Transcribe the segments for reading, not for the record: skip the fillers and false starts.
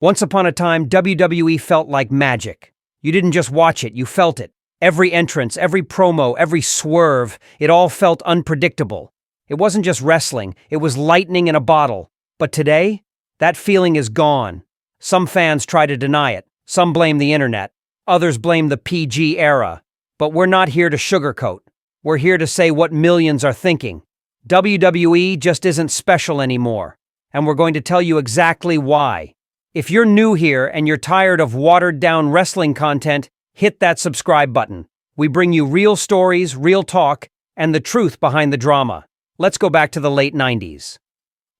Once upon a time, WWE felt like magic. You didn't just watch it, you felt it. Every entrance, every promo, every swerve, it all felt unpredictable. It wasn't just wrestling, it was lightning in a bottle. But today, that feeling is gone. Some fans try to deny it. Some blame the internet. Others blame the PG era. But we're not here to sugarcoat. We're here to say what millions are thinking. WWE just isn't special anymore. And we're going to tell you exactly why. If you're new here and you're tired of watered-down wrestling content, hit that subscribe button. We bring you real stories, real talk, and the truth behind the drama. Let's go back to the late 90s.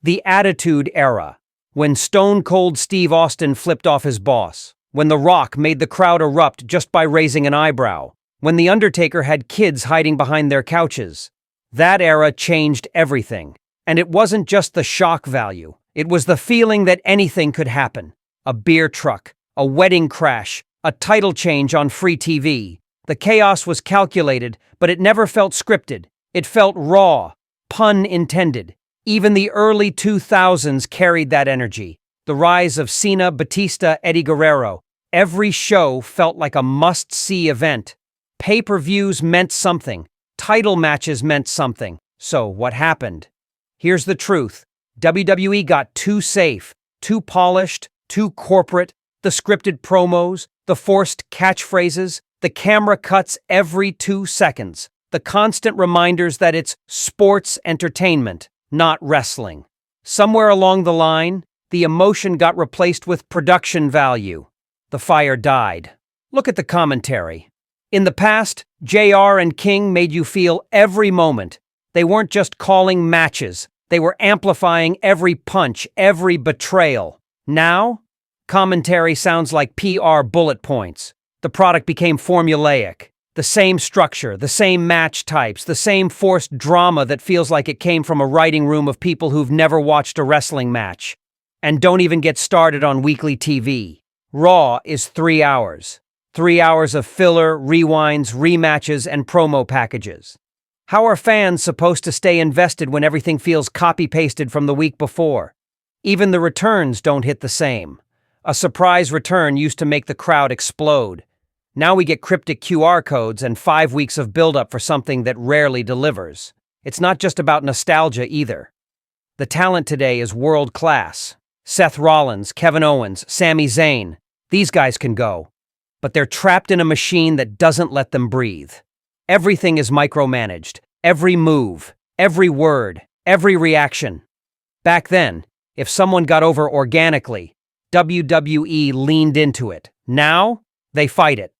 The Attitude Era, when Stone Cold Steve Austin flipped off his boss, when The Rock made the crowd erupt just by raising an eyebrow, when The Undertaker had kids hiding behind their couches. That era changed everything. And it wasn't just the shock value. It was the feeling that anything could happen. A beer truck, a wedding crash, a title change on free TV. The chaos was calculated, but it never felt scripted. It felt raw, pun intended. Even the early 2000s carried that energy. The rise of Cena, Batista, Eddie Guerrero. Every show felt like a must-see event. Pay-per-views meant something. Title matches meant something. So what happened? Here's the truth. WWE got too safe, too polished, too corporate. The scripted promos, the forced catchphrases, the camera cuts every 2 seconds. The constant reminders that it's sports entertainment, not wrestling. Somewhere along the line, the emotion got replaced with production value. The fire died. Look at the commentary. In the past, JR and King made you feel every moment. They weren't just calling matches. They were amplifying every punch, every betrayal. Now, commentary sounds like PR bullet points. The product became formulaic. The same structure, the same match types, the same forced drama that feels like it came from a writing room of people who've never watched a wrestling match. And don't even get started on weekly TV. Raw is 3 hours. 3 hours of filler, rewinds, rematches, and promo packages. How are fans supposed to stay invested when everything feels copy-pasted from the week before? Even the returns don't hit the same. A surprise return used to make the crowd explode. Now we get cryptic QR codes and 5 weeks of build-up for something that rarely delivers. It's not just about nostalgia either. The talent today is world-class. Seth Rollins, Kevin Owens, Sami Zayn. These guys can go. But they're trapped in a machine that doesn't let them breathe. Everything is micromanaged. Every move, every word, every reaction. Back then, if someone got over organically, WWE leaned into it. Now, they fight it.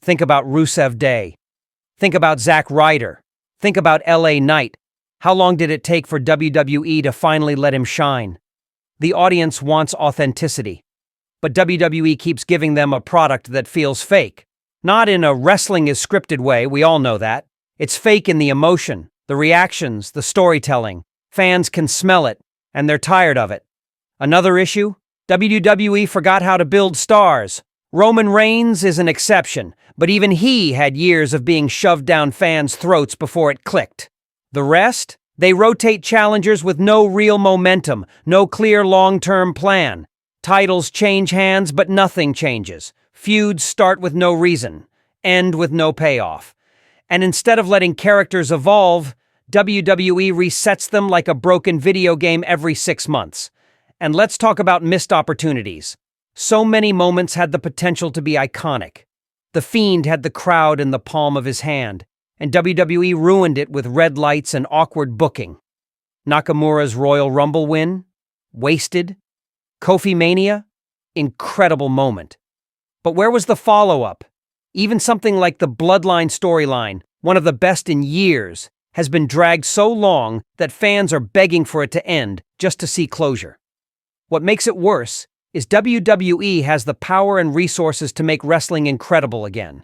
Think about Rusev Day. Think about Zack Ryder. Think about LA Knight. How long did it take for WWE to finally let him shine? The audience wants authenticity. But WWE keeps giving them a product that feels fake. Not in a wrestling is scripted way, we all know that. It's fake in the emotion, the reactions, the storytelling. Fans can smell it, and they're tired of it. Another issue? WWE forgot how to build stars. Roman Reigns is an exception, but even he had years of being shoved down fans' throats before it clicked. The rest? They rotate challengers with no real momentum, no clear long-term plan. Titles change hands, but nothing changes. Feuds start with no reason, end with no payoff. And instead of letting characters evolve, WWE resets them like a broken video game every 6 months. And let's talk about missed opportunities. So many moments had the potential to be iconic. The Fiend had the crowd in the palm of his hand, and WWE ruined it with red lights and awkward booking. Nakamura's Royal Rumble win? Wasted. Kofi Mania? Incredible moment. But where was the follow-up? Even something like the Bloodline storyline, one of the best in years, has been dragged so long that fans are begging for it to end just to see closure. What makes it worse is WWE has the power and resources to make wrestling incredible again.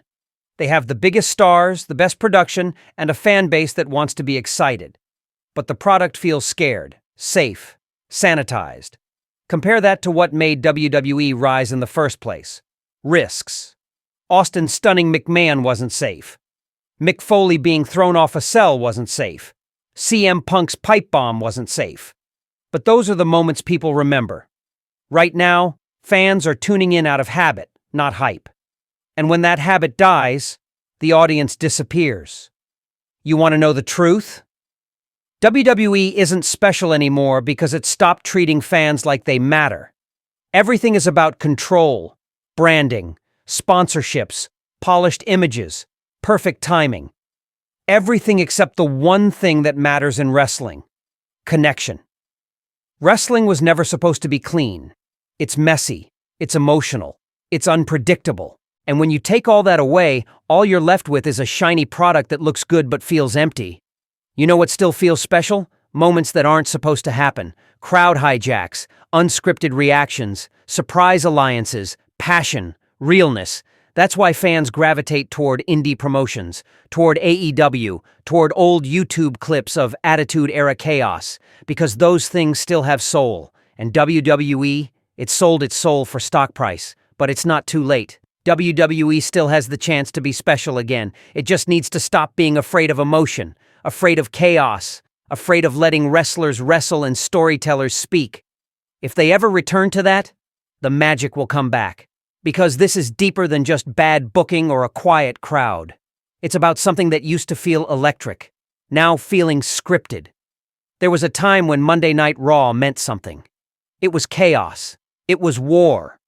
They have the biggest stars, the best production, and a fan base that wants to be excited. But the product feels scared, safe, sanitized. Compare that to what made WWE rise in the first place. Risks. Austin stunning McMahon wasn't safe. Mick Foley being thrown off a cell wasn't safe. CM Punk's pipe bomb wasn't safe. But those are the moments people remember. Right now, Fans are tuning in out of habit, not hype. And when that habit dies, the audience disappears. You want to know the truth? WWE isn't special anymore because it stopped treating fans like they matter. Everything is about control, branding, sponsorships, polished images, perfect timing. Everything except the one thing that matters in wrestling: connection. Wrestling was never supposed to be clean. It's messy, it's emotional, it's unpredictable. And when you take all that away, all you're left with is a shiny product that looks good but feels empty. You know what still feels special? Moments that aren't supposed to happen. Crowd hijacks, unscripted reactions, surprise alliances, passion, realness. That's why fans gravitate toward indie promotions, toward AEW, toward old YouTube clips of Attitude-era chaos, because those things still have soul. And WWE, it sold its soul for stock price, but it's not too late. WWE still has the chance to be special again. It just needs to stop being afraid of emotion, afraid of chaos, afraid of letting wrestlers wrestle and storytellers speak. If they ever return to that, the magic will come back. Because this is deeper than just bad booking or a quiet crowd. It's about something that used to feel electric, now feeling scripted. There was a time when Monday Night Raw meant something. It was chaos. It was war.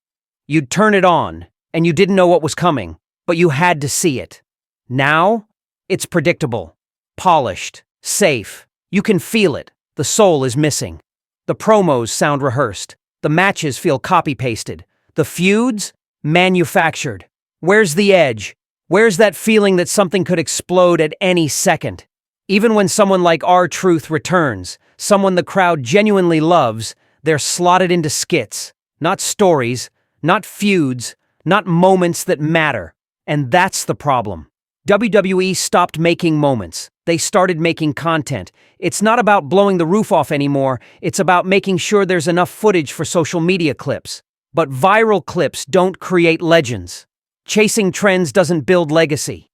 You'd turn it on, and you didn't know what was coming, but you had to see it. Now, it's predictable, polished, safe. You can feel it. The soul is missing. The promos sound rehearsed. The matches feel copy-pasted. The feuds? Manufactured. Where's the edge? Where's that feeling that something could explode at any second? Even when someone like R-Truth returns, someone the crowd genuinely loves, they're slotted into skits. Not stories, not feuds, not moments that matter. And that's the problem. WWE stopped making moments. They started making content. It's not about blowing the roof off anymore. It's about making sure there's enough footage for social media clips. But viral clips don't create legends. Chasing trends doesn't build legacy.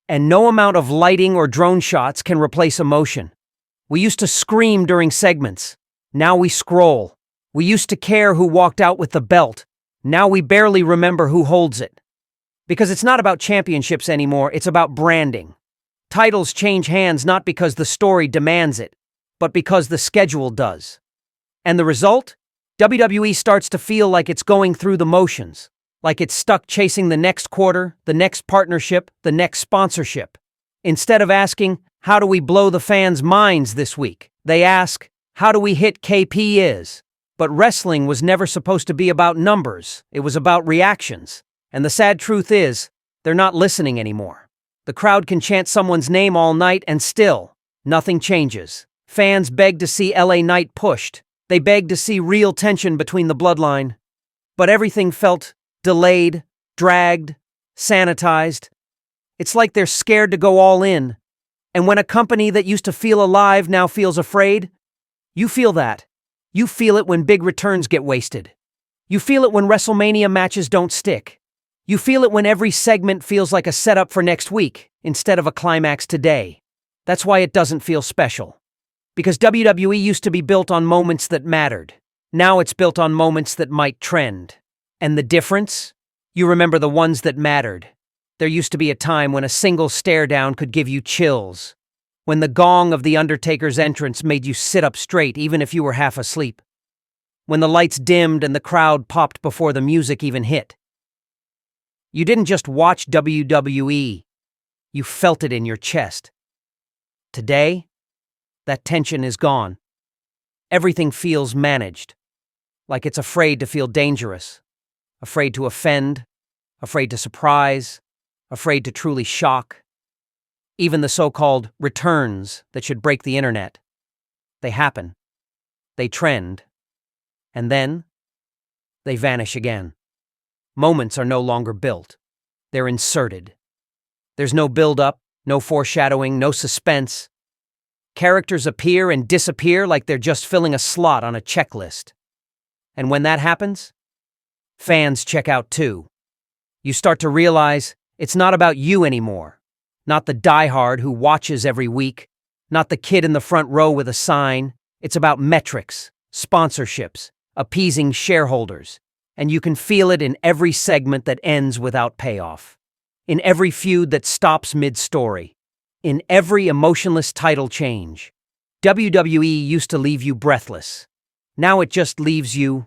And no amount of lighting or drone shots can replace emotion. We used to scream during segments. Now we scroll. We used to care who walked out with the belt. Now we barely remember who holds it. Because it's not about championships anymore, it's about branding. Titles change hands not because the story demands it, but because the schedule does. And the result? WWE starts to feel like it's going through the motions, like it's stuck chasing the next quarter, the next partnership, the next sponsorship. Instead of asking, how do we blow the fans' minds this week? They ask, how do we hit KP is? But wrestling was never supposed to be about numbers, it was about reactions. And the sad truth is, they're not listening anymore. The crowd can chant someone's name all night and still, nothing changes. Fans beg to see LA Knight pushed. They begged to see real tension between the bloodline. But everything felt delayed, dragged, sanitized. It's like they're scared to go all in. And when a company that used to feel alive now feels afraid, you feel that. You feel it when big returns get wasted. You feel it when WrestleMania matches don't stick. You feel it when every segment feels like a setup for next week instead of a climax today. That's why it doesn't feel special. Because WWE used to be built on moments that mattered. Now it's built on moments that might trend. And the difference? You remember the ones that mattered. There used to be a time when a single stare down could give you chills. When the gong of The Undertaker's entrance made you sit up straight even if you were half asleep. When the lights dimmed and the crowd popped before the music even hit. You didn't just watch WWE. You felt it in your chest. Today, that tension is gone. Everything feels managed, like it's afraid to feel dangerous, afraid to offend, afraid to surprise, afraid to truly shock. Even the so-called returns that should break the internet, they happen, they trend, and then they vanish again. Moments are no longer built, they're inserted. There's no build-up, no foreshadowing, no suspense. Characters appear and disappear like they're just filling a slot on a checklist. And when that happens, fans check out too. You start to realize it's not about you anymore. Not the diehard who watches every week, not the kid in the front row with a sign. It's about metrics, sponsorships, appeasing shareholders. And you can feel it in every segment that ends without payoff. In every feud that stops mid-story. In every emotionless title change. WWE used to leave you breathless. Now it just leaves you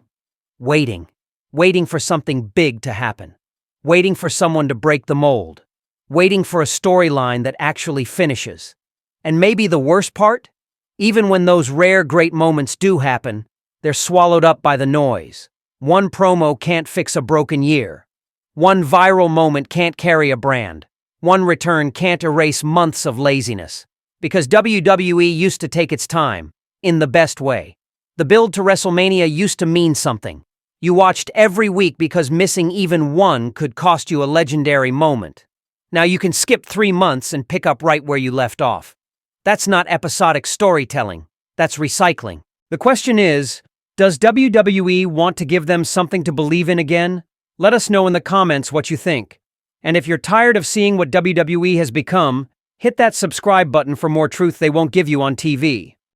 waiting. Waiting for something big to happen. Waiting for someone to break the mold. Waiting for a storyline that actually finishes. And maybe the worst part? Even when those rare great moments do happen, they're swallowed up by the noise. One promo can't fix a broken year. One viral moment can't carry a brand. One return can't erase months of laziness. Because WWE used to take its time, in the best way. The build to WrestleMania used to mean something. You watched every week because missing even one could cost you a legendary moment. Now you can skip 3 months and pick up right where you left off. That's not episodic storytelling. That's recycling. The question is, does WWE want to give them something to believe in again? Let us know in the comments what you think. And if you're tired of seeing what WWE has become, hit that subscribe button for more truth they won't give you on TV.